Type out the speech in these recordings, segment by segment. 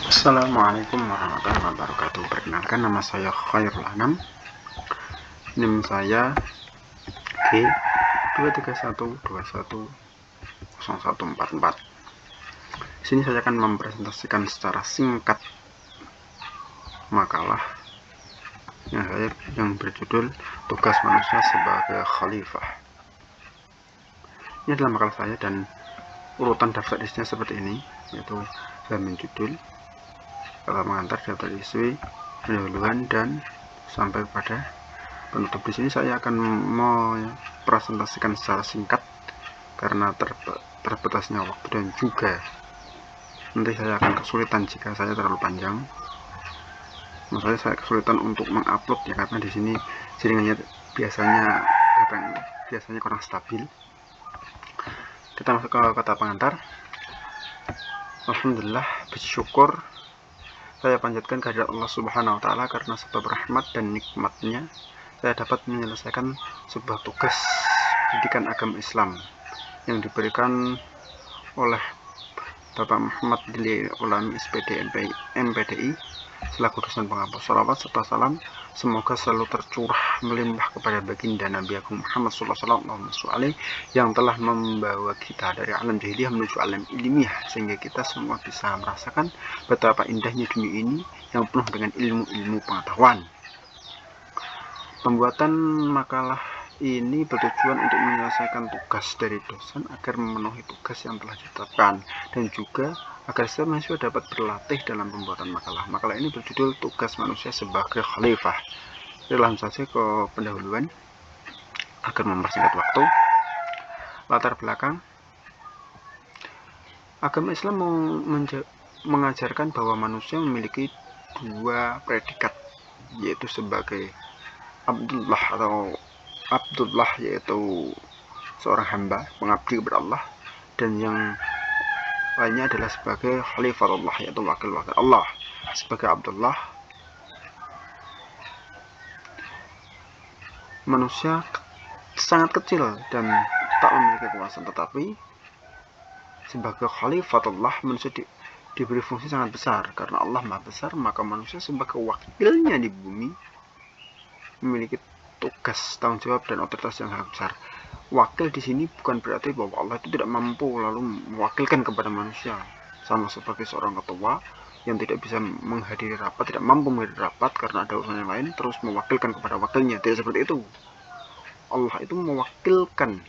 Assalamualaikum warahmatullahi wabarakatuh. Perkenalkan, nama saya Khairul Anam. NIM saya G231210144. Di sini saya akan mempresentasikan secara singkat makalah yang berjudul Tugas Manusia Sebagai Khalifah. Ini adalah makalah saya dan urutan daftar isinya seperti ini, yaitu halaman judul, kata pengantar, daftar isi, pendahuluan, dan sampai pada penutup. Di sini saya akan mempresentasikan secara singkat karena terbatasnya waktu, dan juga nanti saya akan kesulitan jika saya terlalu panjang. Maksudnya saya kesulitan untuk mengupload ya, karena di sini jaringannya biasanya kurang stabil. Kita masuk ke kata pengantar. Alhamdulillah, bersyukur saya panjatkan kehadirat Allah Subhanahu wa Ta'ala karena sebab rahmat dan nikmatnya saya dapat menyelesaikan sebuah tugas pendidikan agama Islam yang diberikan oleh Bapak Muhammad Dili Ulami SPD MPDI selaku dosen penghapus. Salawat serta salam semoga selalu tercurah melimpah kepada baginda Nabi Agung Muhammad SAW yang telah membawa kita dari alam jahiliyah menuju alam ilmiah, sehingga kita semua bisa merasakan betapa indahnya dunia ini yang penuh dengan ilmu-ilmu pengetahuan. Pembuatan makalah ini bertujuan untuk menyelesaikan tugas dari dosen agar memenuhi tugas yang telah ditetapkan, dan juga agar setiap mahasiswa dapat berlatih dalam pembuatan makalah. Makalah ini berjudul Tugas Manusia Sebagai Khalifah. Kita langsung saja ke pendahuluan agar mempersingkat waktu. Latar belakang. Agama Islam mengajarkan bahwa manusia memiliki dua predikat, yaitu sebagai Abdullah, yaitu seorang hamba pengabdi kepada Allah, dan yang lainnya adalah sebagai Khalifatullah, yaitu wakil-wakil Allah. Sebagai Abdullah, manusia sangat kecil dan tak memiliki kekuasaan, tetapi sebagai Khalifatullah manusia diberi fungsi sangat besar. Karena Allah Maha Besar, maka manusia sebagai wakilnya di bumi memiliki tugas, tanggung jawab, dan otoritas yang sangat besar. Wakil di sini bukan berarti bahwa Allah itu tidak mampu lalu mewakilkan kepada manusia, sama seperti seorang ketua yang tidak bisa menghadiri rapat, tidak mampu menghadiri rapat karena ada urusan yang lain, terus mewakilkan kepada wakilnya. Tidak seperti itu. Allah itu mewakilkan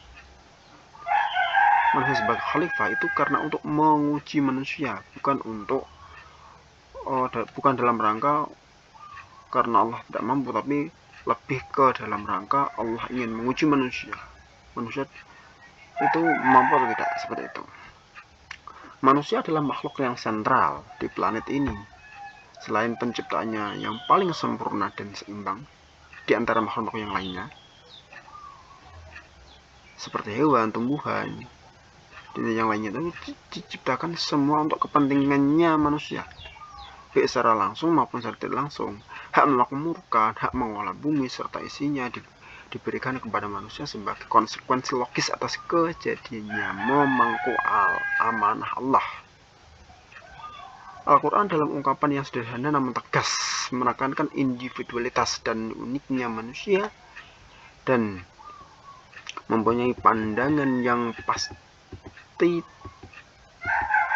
manusia sebagai khalifah itu karena untuk menguji manusia, bukan dalam rangka karena Allah tidak mampu, tapi lebih ke dalam rangka Allah ingin menguji manusia itu mampu atau tidak. Seperti itu. Manusia adalah makhluk yang sentral di planet ini. Selain penciptaannya yang paling sempurna dan seimbang di antara makhluk yang lainnya, seperti hewan, tumbuhan, dan yang lainnya, itu diciptakan semua untuk kepentingannya manusia, baik secara langsung maupun secara tidak langsung. Hak memakmurkan, hak mengolah bumi serta isinya diberikan kepada manusia sebagai konsekuensi logis atas kejadiannya memangku amanah Allah. Al-Quran dalam ungkapan yang sederhana namun tegas menekankan individualitas dan uniknya manusia, dan mempunyai pandangan yang pasti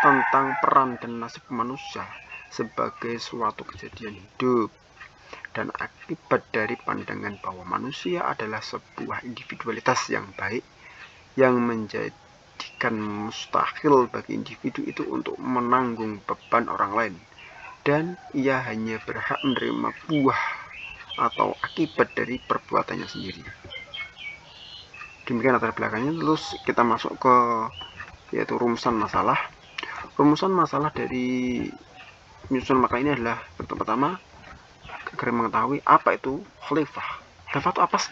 tentang peran dan nasib manusia sebagai suatu kejadian hidup dan akibat dari pandangan bahwa manusia adalah sebuah individualitas yang baik yang menjadikan mustahil bagi individu itu untuk menanggung beban orang lain, dan ia hanya berhak menerima buah atau akibat dari perbuatannya sendiri. Demikian latar belakangnya. Terus kita masuk ke yaitu rumusan masalah. Rumusan masalah dari menyusun makalah ini adalah pertama agar mengetahui apa itu khalifah. Khalifah itu apa sih?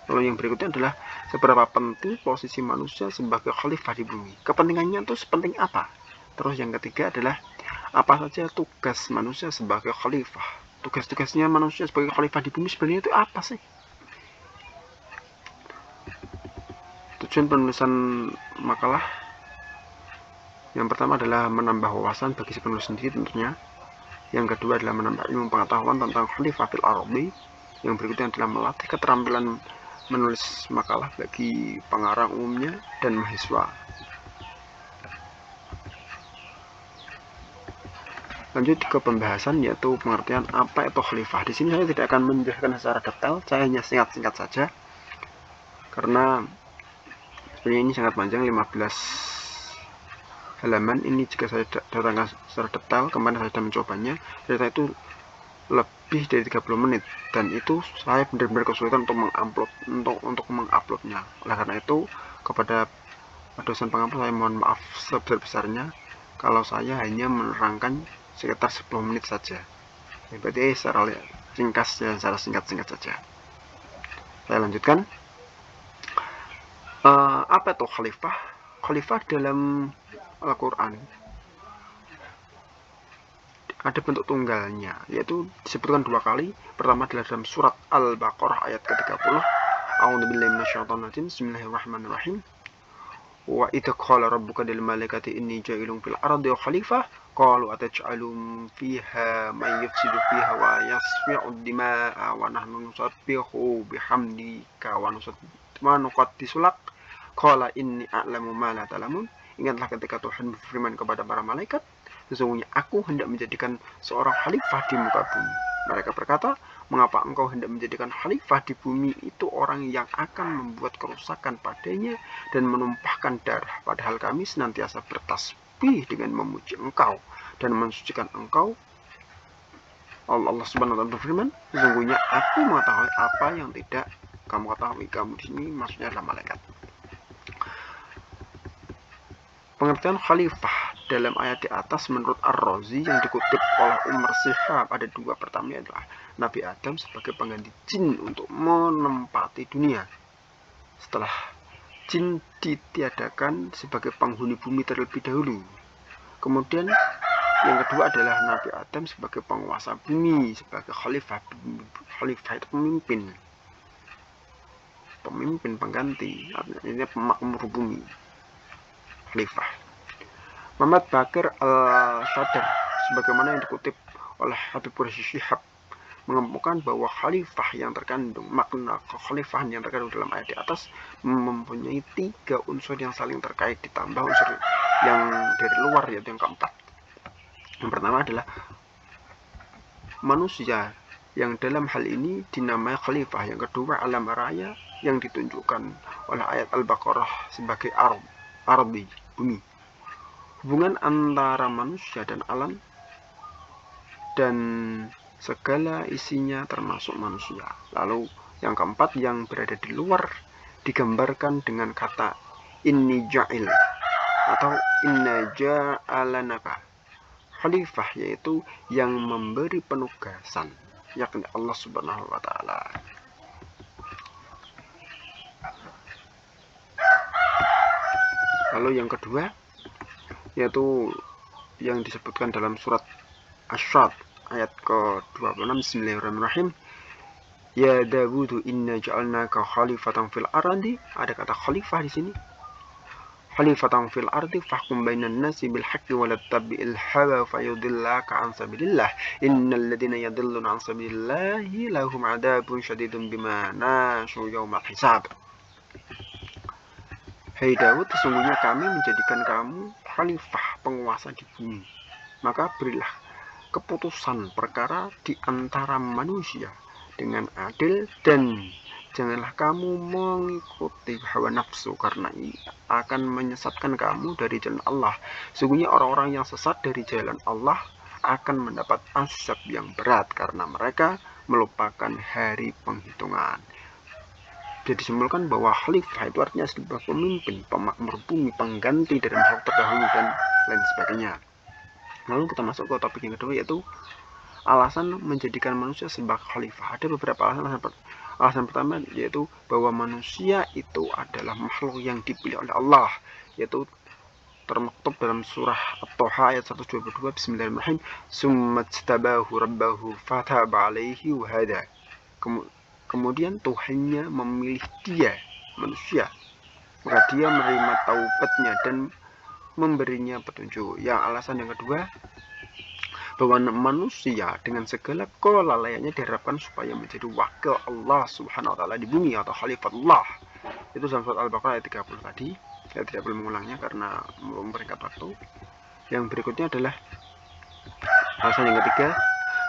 Lalu yang berikutnya adalah seberapa penting posisi manusia sebagai khalifah di bumi. Kepentingannya itu sepenting apa? Terus yang ketiga adalah apa saja tugas manusia sebagai khalifah. Tugas-tugasnya manusia sebagai khalifah di bumi sebenarnya itu apa sih? Tujuan penulisan makalah Yang pertama adalah menambah wawasan bagi si penulis sendiri tentunya. Yang kedua adalah menambah ilmu pengetahuan tentang khalifah fil ardi. Yang berikutnya adalah melatih keterampilan menulis makalah bagi pengarang umumnya dan mahasiswa. Lanjut ke pembahasan, yaitu pengertian apa itu khalifah. Di sini saya tidak akan menjelaskan secara detail, saya hanya singkat-singkat saja karena sebenarnya ini sangat panjang, 15 halaman. Ini jika saya datangkan secara detail, kemarin saya sudah mencobanya, cerita itu lebih dari 30 menit dan itu saya benar-benar kesulitan untuk menguploadnya. Oleh karena itu, kepada dosen pengupload saya mohon maaf sebesar-besarnya kalau saya hanya menerangkan sekitar 10 menit saja. Berarti secara ringkas dan secara singkat-singkat saja. Saya lanjutkan. Apa itu khalifah? Khalifah dalam Al-Quran ada bentuk tunggalnya, yaitu disebutkan 2 kali. Pertama adalah dalam surat Al-Baqarah ayat ke-30. A'udzubillahi minasyaitonir rajim. Bismillahirrahmanirrahim. Wa idza qala rabbuka lil malaikati inni ja'ilun fil ardi khalifah qalu ataj'alu fiha may yufsidu fiha wa yasfi'u dima'a wa nahnu nusabbihu bihamdika wa nuqaddisu lak qala inni a'lamu ma la ta'lamun. Ingatlah ketika Tuhan berfirman kepada para malaikat, sesungguhnya aku hendak menjadikan seorang khalifah di muka bumi. Mereka berkata, mengapa engkau hendak menjadikan khalifah di bumi itu orang yang akan membuat kerusakan padanya dan menumpahkan darah, padahal kami senantiasa bertasbih dengan memuji engkau dan mensucikan engkau. Allah Subhanahu wa taala berfirman, sesungguhnya aku mengetahui apa yang tidak kamu ketahui. Kamu di sini maksudnya adalah malaikat. Pengertian khalifah dalam ayat di atas menurut Ar-Razi yang dikutip oleh Umar Shihab ada 2. Pertama adalah Nabi Adam sebagai pengganti jin untuk menempati dunia setelah jin ditiadakan sebagai penghuni bumi terlebih dahulu. Kemudian yang kedua adalah Nabi Adam sebagai penguasa bumi, sebagai khalifah. Khalifah itu pemimpin pengganti, artinya pemakmur bumi. Khalifah. Muhammad Bakir Al-Sadr sebagaimana yang dikutip oleh Habib Rizik Syihab mengemukakan bahwa khalifah yang terkandung, makna kekhalifahan yang terkandung dalam ayat di atas mempunyai 3 unsur yang saling terkait ditambah unsur yang dari luar, yaitu yang keempat. Yang pertama adalah manusia yang dalam hal ini dinamai khalifah. Yang kedua alam raya yang ditunjukkan oleh ayat Al-Baqarah sebagai ardi, bumi. Hubungan antara manusia dan alam dan segala isinya termasuk manusia. Lalu yang keempat yang berada di luar digambarkan dengan kata inni ja'il atau inna ja'alanaka khalifah, yaitu yang memberi penugasan, yakni Allah Subhanahu wa taala. Lalu yang kedua yaitu yang disebutkan dalam surat Asy-Syad ayat ke-26. Bismillahirrahmanirrahim. Ya Dawud inna ja'alnaka khalifatan fil ardi. Ada kata khalifah di sini. Khalifatan fil ardi fahkum bainan nasi bil haqqi wa la tattabi'il hawa fayudillaka an sabilillah. Innal ladzina yadilluna an sabilillahi lahum 'adzabun syadidun bima nasu yaumal hisab. Hai Daud, sesungguhnya kami menjadikan kamu khalifah, penguasa di bumi. Maka berilah keputusan perkara di antara manusia dengan adil dan janganlah kamu mengikuti hawa nafsu karena ia akan menyesatkan kamu dari jalan Allah. Sesungguhnya orang-orang yang sesat dari jalan Allah akan mendapat azab yang berat karena mereka melupakan hari penghitungan. Jadi disimpulkan bahwa khalifah itu artinya sebuah pemimpin, pemakmur bumi, pengganti dari makhluk terdahulu dan lain sebagainya. Lalu kita masuk ke topik yang kedua, yaitu alasan menjadikan manusia sebagai khalifah. Ada beberapa alasan. Alasan pertama yaitu bahwa manusia itu adalah makhluk yang dipilih oleh Allah, yaitu termaktub dalam surah At-Thaha ayat 122. Bismillahirrahmanirrahim. Summastabahu rabbahu fataba alaihi wa hada. Kemudian Tuhannya memilih dia, manusia, maka dia menerima taubatnya dan memberinya petunjuk. Yang alasan yang kedua, bahwa manusia dengan segala kelalaiannya diharapkan supaya menjadi wakil Allah Subhanahu wa taala di bumi atau khalifatullah. Itu dalam surat Al-Baqarah ayat 30 tadi. Saya tidak perlu mengulangnya karena memperingkat waktu. Yang berikutnya adalah alasan yang ketiga,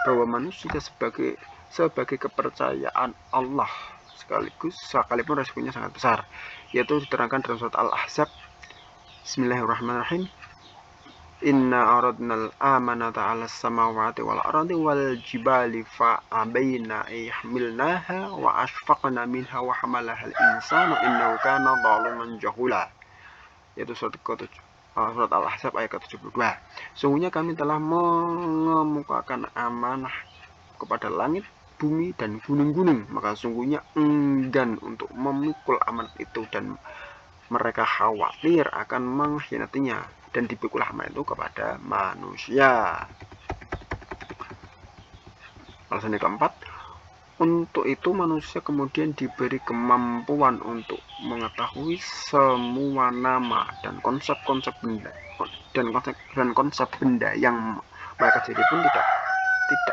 bahwa manusia sebagai kepercayaan Allah sekalipun resikonya sangat besar, yaitu diterangkan dalam surat Al-Ahzab. Bismillahirrahmanirrahim. Inna aradnal amanata 'alas samawati wal ardi wal jibali fa abaina yahmilnaha wa ashfaqna minha wa hamalahal insanu innahu kana zaluman jahula. Yaitu surat Al-Ahzab ayat ke-72. Sungguhnya kami telah mengemukakan amanah kepada langit, bumi, dan gunung-gunung, maka sungguhnya enggan untuk memikul amanat itu dan mereka khawatir akan mengkhianatinya, dan dipikul amanat itu kepada manusia. Alasan yang keempat, untuk itu manusia kemudian diberi kemampuan untuk mengetahui semua nama dan konsep-konsep benda dan konsep benda yang mereka sendiri pun tidak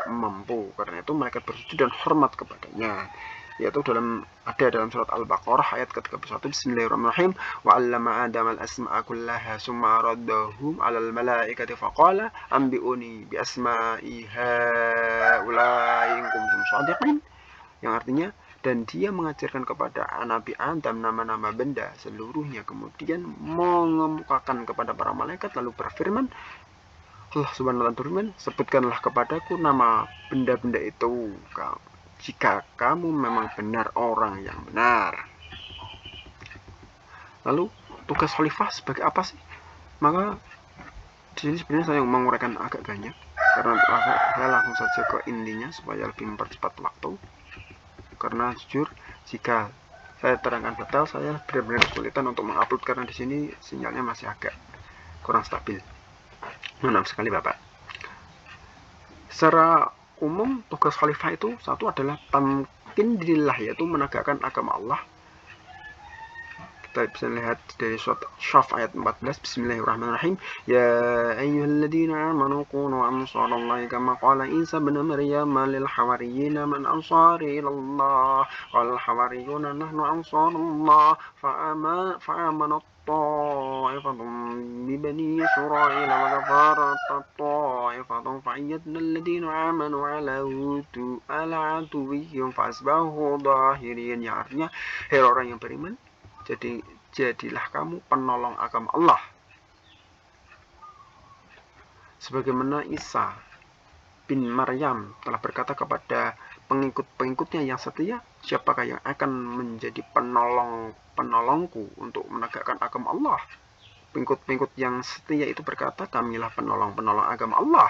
mampu. Karena itu mereka bersujud dan hormat kepadanya, yaitu ada dalam surat Al-Baqarah ayat ke-31. Bismillahirrahmanirrahim. Wa 'allama Adama al-asma'a kullaha summa raddahum 'alal malaikati faqala anbi'uni bi asma'i haula'i in kuntum shadiqin. Yang artinya, dan dia mengajarkan kepada Nabi Adam nama-nama benda seluruhnya, kemudian mengemukakan kepada para malaikat, lalu berfirman, Allah Subhanahu wa ta'ala berfirman, sebutkanlah kepadaku nama benda-benda itu jika kamu memang benar orang yang benar. Lalu tugas khalifah sebagai apa sih? Maka di sini sebenarnya saya menguraikan agak banyak, karena saya langsung saja ke intinya supaya lebih mempercepat waktu. Karena jujur, jika saya terangkan detail, saya benar-benar kesulitan untuk mengupload karena di sini sinyalnya masih agak kurang stabil. Maaf sekali Bapak. Secara umum, tugas khalifah itu satu adalah tamkin dinillah, yaitu menegakkan agama Allah. Kita bisa lihat dari surat Syaf ayat 14. Bismillahirrahmanirrahim. Ya ayyuhalladzina amanu kunu ansarallahi kama qala Isa ibn Maryam lil hawariyina man ansari ilallah qala al hawariyuna nahnu ansarullah fa'amana ta'ifatun bi bani Israil wa kafarat ta'ifatun fa'ayyadna alladhina amanu ala aduwwihim fasbahu dhahirin. Yang artinya, hai orang yang beriman, jadilah kamu penolong agama Allah, sebagaimana Isa bin Maryam telah berkata kepada pengikut-pengikutnya yang setia, siapakah yang akan menjadi penolongku untuk menegakkan agama Allah? Pengikut-pengikut yang setia itu berkata, kamilah penolong-penolong agama Allah.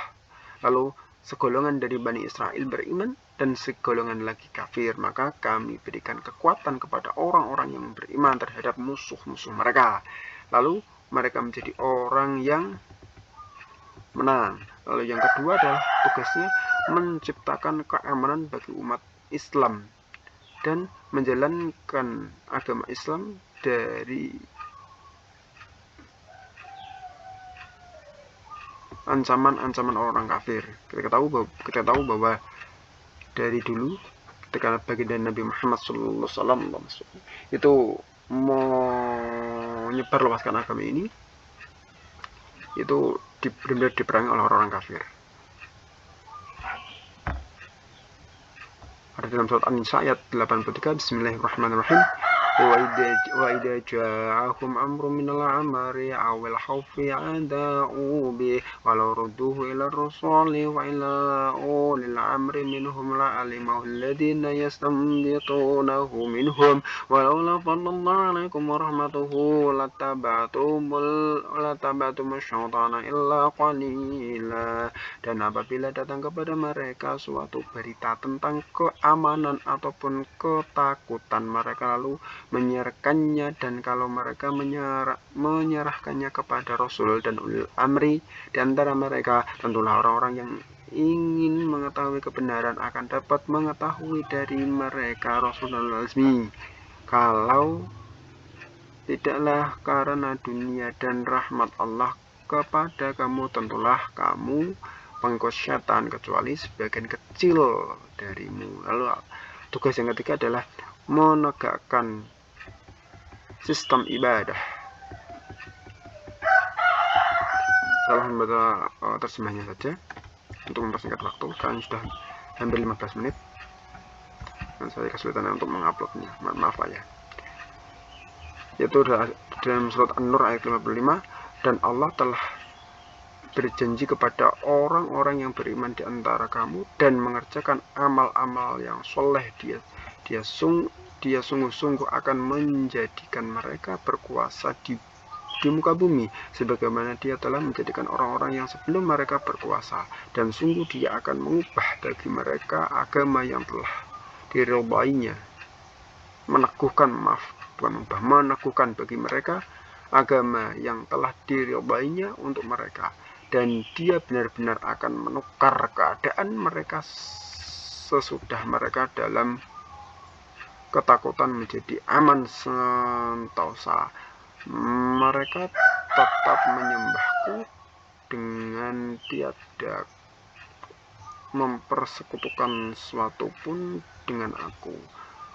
Lalu segolongan dari Bani Israel beriman dan segolongan lagi kafir, maka kami berikan kekuatan kepada orang-orang yang beriman terhadap musuh-musuh mereka, lalu mereka menjadi orang yang menang. Lalu yang kedua adalah tugasnya menciptakan keamanan bagi umat Islam dan menjalankan agama Islam dari ancaman-ancaman orang kafir. Kita tahu bahwa dari dulu ketika baginda Nabi Muhammad SAW itu menyebar luaskan agama ini, itu benar-benar diperangi oleh orang-orang kafir. Ada dalam surat An-Nisa ayat 83. Bismillahirrahmanirrahim. Wa idza ja'ahum amrun minal amri awil khawfi ada'u bi walau rudduhu ila ar-rasuli wa ila ulil amri minhum la'alimahu alladhina yastanbitunahu minhum walaula fadlallahu 'alaikum wa rahmatuhu lataba'tum asy-syaitana illa qalila. Dan apabila datang kepada mereka suatu berita tentang keamanan ataupun ketakutan, mereka lalu menyerahkannya, dan kalau mereka menyerahkannya kepada Rasul dan ulil amri di antara mereka, tentulah orang-orang yang ingin mengetahui kebenaran akan dapat mengetahui dari mereka Rasul dan ulil azmi. Kalau tidaklah karena dunia dan rahmat Allah kepada kamu, tentulah kamu pengikut syaitan kecuali sebagian kecil darimu. Lalu tugas yang ketiga adalah menegakkan sistem ibadah. Saya membaca terjemahnya saja untuk mempersingkat waktu, karena sudah hampir 15 menit dan saya kesulitan untuk menguploadnya, maaf ya. Yaitu dalam surat An-Nur ayat 55, dan Allah telah berjanji kepada orang-orang yang beriman di antara kamu dan mengerjakan amal-amal yang soleh, dia sungguh-sungguh akan menjadikan mereka berkuasa di muka bumi, sebagaimana dia telah menjadikan orang-orang yang sebelum mereka berkuasa, dan sungguh dia akan mengubah bagi mereka agama yang telah diridhoinya, meneguhkan bagi mereka agama yang telah diridhoinya untuk mereka, dan dia benar-benar akan menukar keadaan mereka sesudah mereka dalam ketakutan menjadi aman sentosa. Mereka tetap menyembahku dengan tiada mempersekutukan sesuatu pun dengan aku,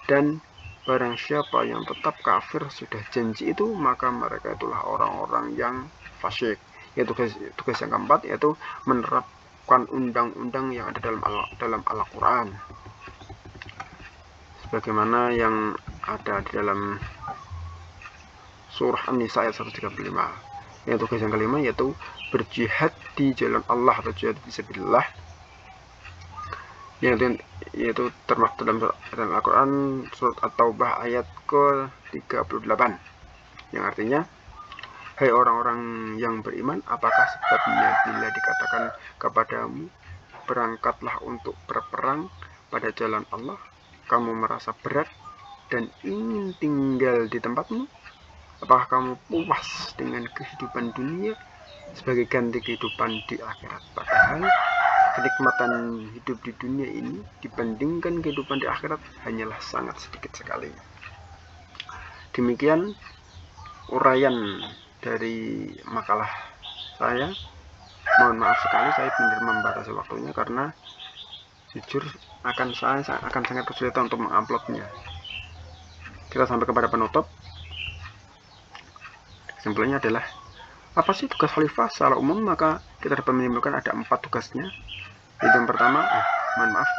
dan barang siapa yang tetap kafir sudah janji itu, maka mereka itulah orang-orang yang fasyik. Yaitu tugas yang keempat, yaitu menerapkan undang-undang yang ada dalam Al-Quran, sebagaimana yang ada di dalam surah An-Nisa ayat 135. Yang tugas yang kelima, yaitu berjihad di jalan Allah atau jihad fisabilillah, yaitu termasuk dalam Al-Quran surat At-Taubah ayat ke-38, yang artinya, hai orang-orang yang beriman, apakah sebabnya bila dikatakan kepadamu berangkatlah untuk berperang pada jalan Allah, kamu merasa berat dan ingin tinggal di tempatmu? Apakah kamu puas dengan kehidupan dunia sebagai ganti kehidupan di akhirat? Padahal kenikmatan hidup di dunia ini dibandingkan kehidupan di akhirat hanyalah sangat sedikit sekali. Demikian uraian dari makalah saya. Mohon maaf sekali saya benar membatasi waktunya, karena jujur saya akan sangat kesulitan untuk menguploadnya. Kita sampai kepada penutup. Kesimpulannya adalah, apa sih tugas khalifah? Secara umum maka kita dapat menyimpulkan ada 4 tugasnya. Yang pertama, mohon maaf,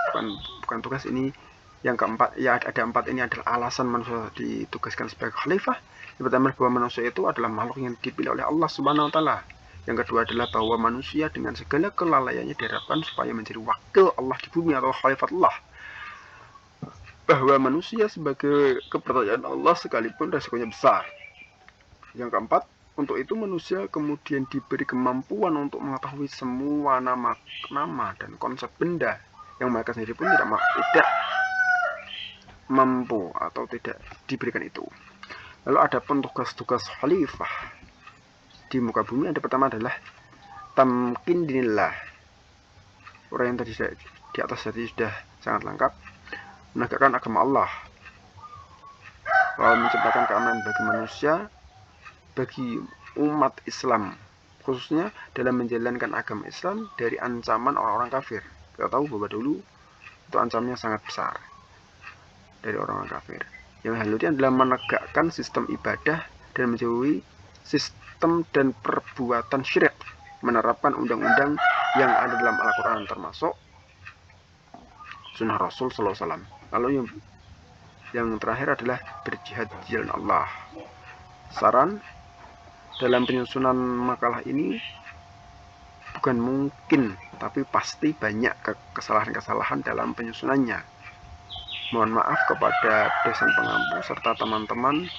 bukan tugas ini. Yang keempat, ya ada 4 ini adalah alasan manusia ditugaskan sebagai khalifah. Yang pertama, bahwa manusia itu adalah makhluk yang dipilih oleh Allah Subhanahu wa Ta'ala. Yang kedua adalah bahwa manusia dengan segala kelalaiannya diharapkan supaya menjadi wakil Allah di bumi atau khalifatullah. Bahwa manusia sebagai kepercayaan Allah sekalipun resikonya besar. Yang keempat, untuk itu manusia kemudian diberi kemampuan untuk mengetahui semua nama dan konsep benda yang mereka sendiri pun tidak mampu atau tidak diberikan itu. Lalu ada pun tugas-tugas khalifah di muka bumi. Yang pertama adalah tamkin dinillah. Orang yang tadi di atas tadi sudah sangat lengkap. Menegakkan agama Allah, lalu menciptakan keamanan bagi manusia, bagi umat Islam, khususnya dalam menjalankan agama Islam dari ancaman orang-orang kafir. Kita tahu bahwa dulu itu ancamannya sangat besar dari orang-orang kafir. Yang selanjutnya adalah menegakkan sistem ibadah dan menjauhi sistem dan perbuatan syirik, menerapkan undang-undang yang ada dalam Al-Quran termasuk sunnah Rasul SAW. Lalu yang terakhir adalah berjihad di jalan Allah. Saran dalam penyusunan makalah ini, bukan mungkin tapi pasti banyak kesalahan-kesalahan dalam penyusunannya. Mohon maaf kepada dosen pengampu serta teman-teman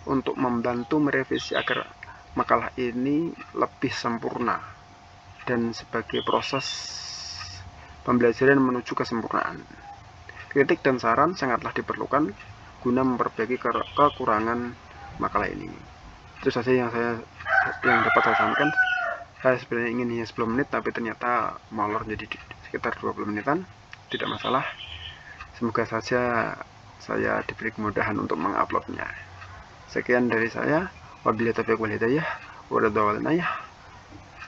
untuk membantu merevisi agar makalah ini lebih sempurna dan sebagai proses pembelajaran menuju kesempurnaan. Kritik dan saran sangatlah diperlukan guna memperbaiki kekurangan makalah ini. Itu saja yang dapat saya sampaikan. Saya sebenarnya ingin hanya 10 menit, tapi ternyata molor jadi sekitar 20 menitan. Tidak masalah. Semoga saja saya diberi kemudahan untuk menguploadnya. Sekian dari saya. Wabillahi taufiq wal hidayah.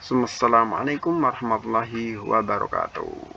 Wassalamualaikum warahmatullahi wabarakatuh.